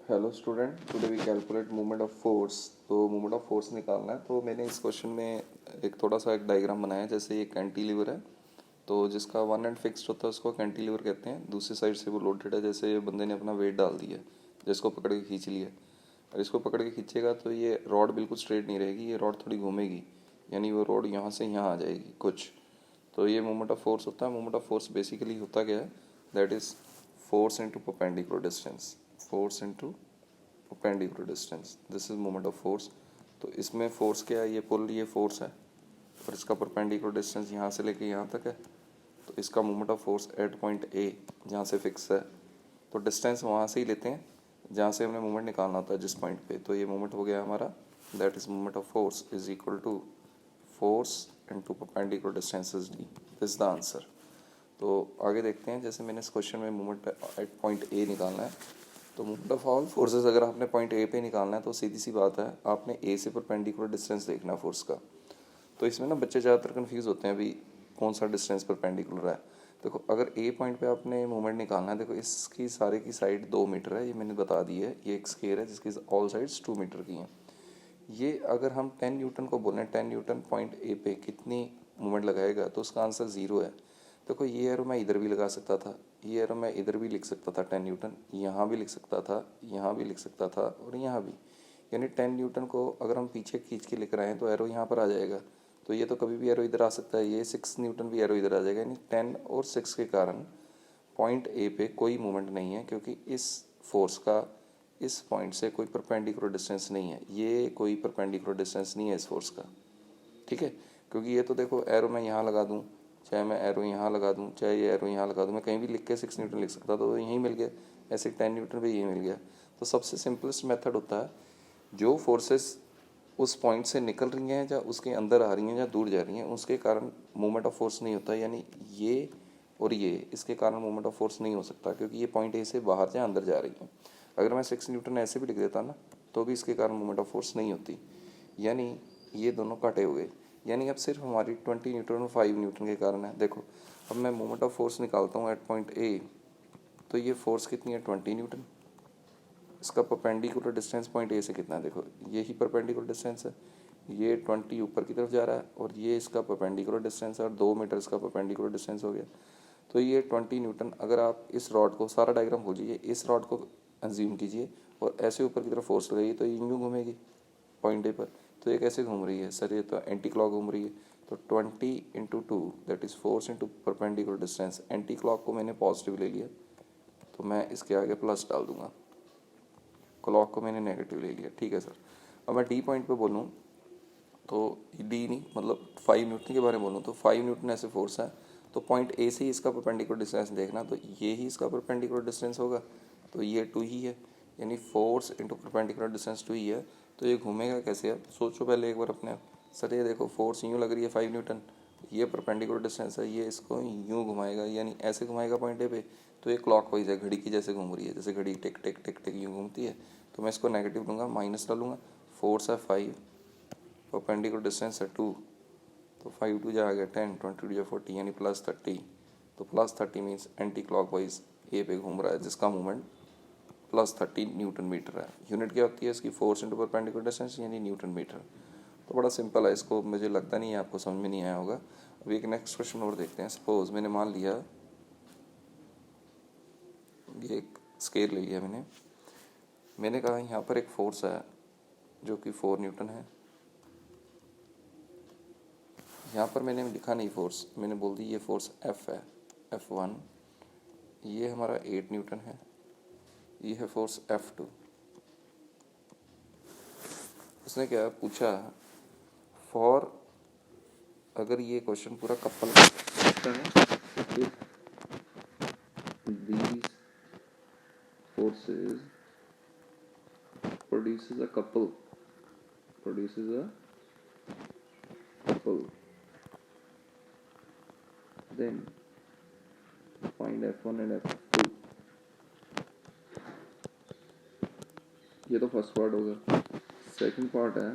Hello student, today we calculate movement of force. तो movement of force निकालना है। तो मैंने इस क्वेश्चन में एक थोड़ा सा एक डायग्राम बनाया है। जैसे ये कैंटिलीवर है, तो जिसका वन एंड फिक्स्ड होता है उसको कैंटिलीवर कहते हैं। दूसरी साइड से वो लोडेड है, जैसे ये बंदे ने अपना वेट डाल दिया है, जिसको पकड़ के खींच लिया। और इसको पकड़ के खींचेगा तो ये रॉड बिल्कुल स्ट्रेट नहीं रहेगी, ये रॉड थोड़ी घूमेगी, यानी वो रॉड यहाँ से यहाँ आ जाएगी कुछ। तो ये मूवमेंट ऑफ फोर्स होता है। मूवमेंट ऑफ फोर्स बेसिकली होता क्या है, that is force into perpendicular distance. Force into perpendicular distance, this is moment of force. तो इसमें फोर्स क्या है, ये पुल, ये फोर्स है, और इसका परपेंडिकुलर डिस्टेंस यहाँ से लेके यहाँ तक है। तो इसका moment of force at point A, जहाँ से फिक्स है, तो डिस्टेंस वहाँ से ही लेते हैं जहाँ से हमने मोमेंट निकालना होता है, जिस पॉइंट पे। तो ये मोमेंट हो गया हमारा, that is moment of force is equal to force into perpendicular distance is D. This the answer. तो आगे देखते हैं। जैसे मैंने इस क्वेश्चन में मोमेंट एट पॉइंट ए निकालना है, तो मोमेंट ऑफ ऑल फोर्सेस अगर आपने पॉइंट ए पे निकालना है तो सीधी सी बात है, आपने ए से परपेंडिकुलर डिस्टेंस देखना है फोर्स का। तो इसमें ना बच्चे ज़्यादातर कन्फ्यूज़ होते हैं, अभी कौन सा डिस्टेंस परपेंडिकुलर है। देखो, अगर ए पॉइंट पे आपने मूवमेंट निकालना है, देखो इसकी सारे की साइड 2 मीटर है, ये मैंने बता दी है। ये एक स्केयर है जिसकी ऑल साइड्स 2 मीटर की हैं। ये अगर हम 10 न्यूटन को बोलें, 10 न्यूटन पॉइंट ए पे कितनी मूवमेंट लगाएगा, तो उसका आंसर 0 है। देखो, ये एरो मैं इधर भी लगा सकता था, ये एरो मैं इधर भी लिख सकता था 10 न्यूटन, यहाँ भी लिख सकता था, यहाँ भी लिख सकता था, और यहाँ भी। यानी 10 न्यूटन को अगर हम पीछे खींच के लिख रहे हैं तो एरो यहाँ पर आ जाएगा। तो ये तो कभी भी एरो इधर आ सकता है, ये 6 न्यूटन भी एरो इधर आ जाएगा। यानी 10 और 6 के कारण पॉइंट ए पे कोई मूवमेंट नहीं है, क्योंकि इस फोर्स का इस पॉइंट से कोई परपेंडिकुलर डिस्टेंस नहीं है। ये कोई परपेंडिकुलर डिस्टेंस नहीं है इस फोर्स का, ठीक है। क्योंकि ये तो देखो, एरो मैं यहाँ लगा दूँ, चाहे मैं एरो यहाँ लगा दूँ, चाहे ये एरो यहाँ लगा दूँ, मैं कहीं भी लिख के 6 न्यूटन लिख सकता, तो यहीं मिल गया। ऐसे 10 न्यूटन भी यहीं मिल गया। तो सबसे सिंपलेस्ट मेथड होता है, जो फोर्सेस उस पॉइंट से निकल रही हैं, या उसके अंदर आ रही हैं, या दूर जा रही हैं, उसके कारण मूवमेंट ऑफ फोर्स नहीं होता। यानी ये और ये, इसके कारण मूवमेंट ऑफ फोर्स नहीं हो सकता, क्योंकि ये पॉइंट ए से बाहर या अंदर जा रही हैं। अगर मैं 6 न्यूटन ऐसे भी लिख देता ना, तो भी इसके कारण मूवमेंट ऑफ फोर्स नहीं होती। यानी ये दोनों कटे हुए। यानी अब सिर्फ हमारी 20 न्यूटन और 5 न्यूटन के कारण है। देखो, अब मैं मोमेंट ऑफ फोर्स निकालता हूँ एट पॉइंट ए, तो ये फोर्स कितनी है, 20 न्यूटन। इसका परपेंडिकुलर डिस्टेंस पॉइंट ए से कितना है, देखो यही परपेंडिकुलर डिस्टेंस है। ये 20 ऊपर की तरफ जा रहा है, और ये इसका परपेंडिकुलर डिस्टेंस है, और 2 मीटर इसका परपेंडिकुलर डिस्टेंस हो गया। तो ये 20 न्यूटन, अगर आप इस रॉड को, सारा डायग्राम भूलिए, इस रॉड को एज्यूम कीजिए और ऐसे ऊपर की तरफ फोर्स लगाइए, तो ये यूँ घूमेगी पॉइंट ए पर। तो ये कैसे घूम रही है सर, ये तो एंटी क्लॉक घूम रही है। तो 20 × 2, that is force into perpendicular distance. Anti clock को मैंने पॉजिटिव ले लिया, तो मैं इसके आगे प्लस डाल दूंगा। क्लॉक को मैंने नेगेटिव ले लिया, ठीक है सर। अब मैं डी पॉइंट पे बोलूँ, तो डी नहीं, मतलब 5 न्यूटन के बारे में बोलूँ, तो 5 न्यूटन ऐसे फोर्स है। तो पॉइंट ए से ही इसका परपेंडिकुलर डिस्टेंस देखना, तो ये ही इसका परपेंडिकुलर डिस्टेंस होगा, तो ये 2 ही है। यानी फोर्स इंटू परपेंडिकुलर डिस्टेंस 2 ही है। तो ये घूमेगा कैसे, अब सोचो पहले एक बार अपने आप। सर ये देखो, फोर्स यूँ लग रही है 5 न्यूटन, ये परपेंडिकुलर डिस्टेंस है, ये इसको यूँ घुमाएगा, यानी ऐसे घुमाएगा पॉइंट ए पे। तो ये क्लॉक वाइज है, घड़ी की जैसे घूम रही है, जैसे घड़ी टिक टिक टिक टिक यूँ घूमती है। तो मैं इसको नेगेटिव लूँगा, माइनस डालूंगा। फोर्स है 5, परपेंडिकुलर डिस्टेंस है 2, तो 5 2 जा आ गया 10, 20 2 40, यानी +30। तो +30 मीन्स एंटी क्लॉक वाइज ए पे घूम रहा है, जिसका मूवमेंट +30 न्यूटन मीटर है। यूनिट क्या होती है इसकी, फोर्स इंटू परपेंडिकुलर डिस्टेंस, यानी न्यूटन मीटर। तो बड़ा सिंपल है, इसको मुझे लगता नहीं है आपको समझ में नहीं आया होगा। अभी एक नेक्स्ट क्वेश्चन और देखते हैं। सपोज मैंने मान लिया, ये एक स्केल ले लिया मैंने कहा यहाँ पर एक फोर्स है जो कि 4 न्यूटन है। यहाँ पर मैंने लिखा नहीं फोर्स, मैंने बोल दी ये फोर्स F है, F1। ये हमारा 8 न्यूटन है, ये है फोर्स F2। उसने क्या पूछा, फॉर, अगर ये क्वेश्चन पूरा कपल का है, these forces produces a couple, then find F1 and F2। ये तो फर्स्ट पार्ट होगा। सेकंड पार्ट है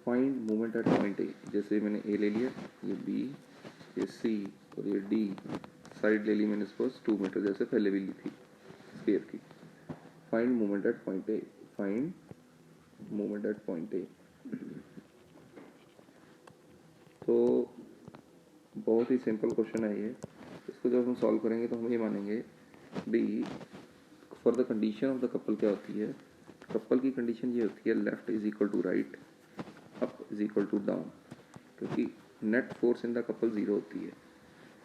find movement at point A. जैसे मैंने ए ले लिया, ये बी, ये सी और ये डी। साइड ले ली मैंने सपोज 2 मीटर, जैसे पहले भी ली थी स्फीयर की। Find moment at point A, find moment at point A. तो बहुत ही सिंपल क्वेश्चन है ये। इसको जब हम सॉल्व करेंगे तो हम ये मानेंगे be for the condition of the couple क्या होती है, कपल की कंडीशन ये होती है left is equal to right, up is equal to down, क्योंकि net force in the couple zero होती है।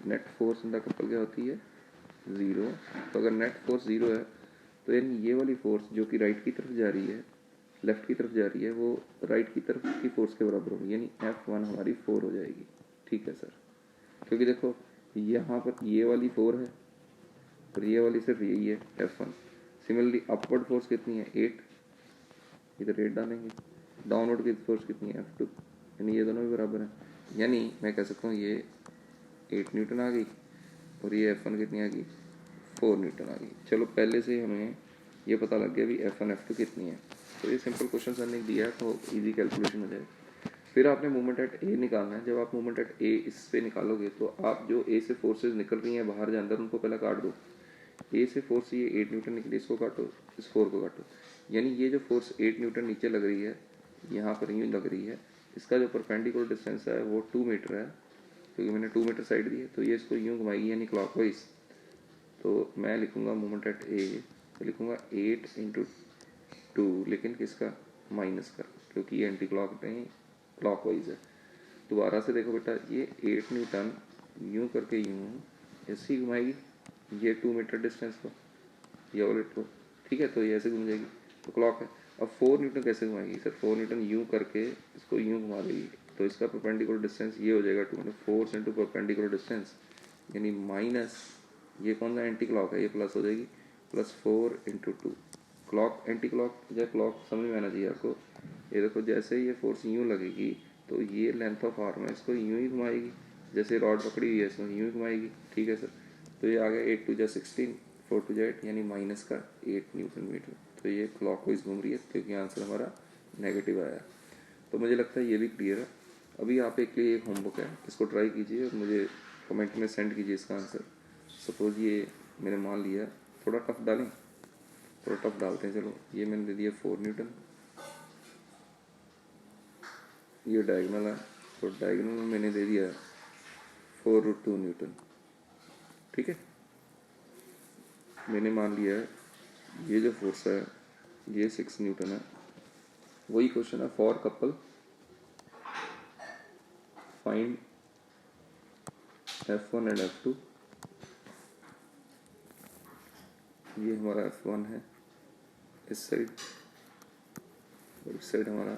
Net force in the couple क्या होती है, ज़ीरो। तो अगर नेट फोर्स ज़ीरो है तो यानी ये वाली फोर्स जो कि राइट की तरफ जा रही है, लेफ्ट की तरफ जा रही है, वो राइट की तरफ की फोर्स के बराबर होगी, यानी F1 हमारी 4 हो जाएगी। ठीक है सर, क्योंकि देखो यहाँ पर ये वाली 4 है और ये वाली सिर्फ यही है F1। सिमिलरली अपवर्ड फोर्स कितनी है 8, इधर 8 डालेंगे। डाउनवर्ड की फोर्स कितनी है F2, यानी ये दोनों भी बराबर हैं, यानी मैं कह सकता हूँ ये 8 न्यूटन आ गई और ये F1 कितनी आ गई 4 न्यूटन आ गई। चलो पहले से हमें ये पता लग गया भी F1 F2 कितनी है। तो ये सिंपल क्वेश्चन सर ने दिया है तो इजी कैलकुलेशन हो जाए। फिर आपने मोमेंट एट ए निकालना है। जब आप मोमेंट एट ए इस पे निकालोगे तो आप जो ए से फोर्सेज निकल रही हैं बाहर या अंदर उनको पहले काट दो। ए से फोर्स ये 8 न्यूटन निकली, इसको काटो, इस 4 को काटो, यानी ये जो फोर्स 8 न्यूटन नीचे लग रही है यहाँ पर यूँ लग रही है, इसका जो परपेंडिकुलर डिस्टेंस है वो 2 मीटर है, क्योंकि मैंने 2 मीटर साइड दी है। तो ये इसको यूँ घुमाएगी यानी क्लॉकवाइज। तो मैं लिखूँगा मोमेंट एट ए, तो लिखूँगा 8 इंटू 2, लेकिन किसका, माइनस का, क्योंकि ये एंटी क्लॉक नहीं क्लॉकवाइज है। दोबारा से देखो बेटा, ये 8 न्यूटन यूँ करके यूँ ऐसे ही घुमाएगी ये 2 मीटर डिस्टेंस को, ये वालेट को, ठीक है। तो ये ऐसे घूम जाएगी, तो क्लॉक है। अब 4 न्यूटन कैसे घुमाएगी सर, 4 न्यूटन यूँ करके इसको यूँ घुमा देगी, तो इसका परपेंडिकुलर डिस्टेंस ये हो जाएगा 2 फोर्स इंटू परपेंडिकुलर डिस्टेंस, यानी माइनस ये कौन सा एंटी क्लॉक है, ये प्लस हो जाएगी, plus 4 into 2। Clock anti clock या क्लॉक समझ में आना चाहिए आपको। ये देखो जैसे ही ये फोर्स यूँ लगेगी तो ये लेंथ ऑफ आर्म है, इसको यूँ ही घुमाएगी, जैसे रॉड पकड़ी हुई है इसमें यूँ ही घुमाएगी, ठीक है सर। तो ये आ गया 8 2 16, 4 2 8, यानी माइनस का 8 न्यूटन मीटर। तो ये क्लॉकवाइज घूम रही है, क्योंकि आंसर हमारा नेगेटिव आया। तो मुझे लगता है ये भी क्लियर है। अभी आप एक लिए एक होमवर्क है, इसको ट्राई कीजिए और मुझे कमेंट में सेंड कीजिए इसका आंसर। सपोज ये मैंने मान लिया, थोड़ा टफ डालें, थोड़ा टफ डालते हैं। चलो ये मैंने दे दिया 4 न्यूटन, ये डायगोनल है, तो डायगोनल में मैंने दे दिया 4√2 न्यूटन, ठीक है। मैंने मान लिया है ये जो फोर्स है ये 6 न्यूटन है। वही क्वेश्चन है, for couple find F1 and F2। ये हमारा F1 है इस साइड और इस साइड हमारा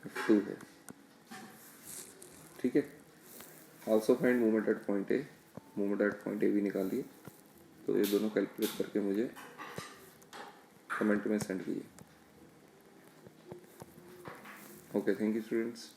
F2 है, ठीक है। Also find movement at point A, movement at point A भी निकाल लिए। तो ये दोनों कैलकुलेट करके मुझे कमेंट में सेंड कीजिए। Okay, thank you students.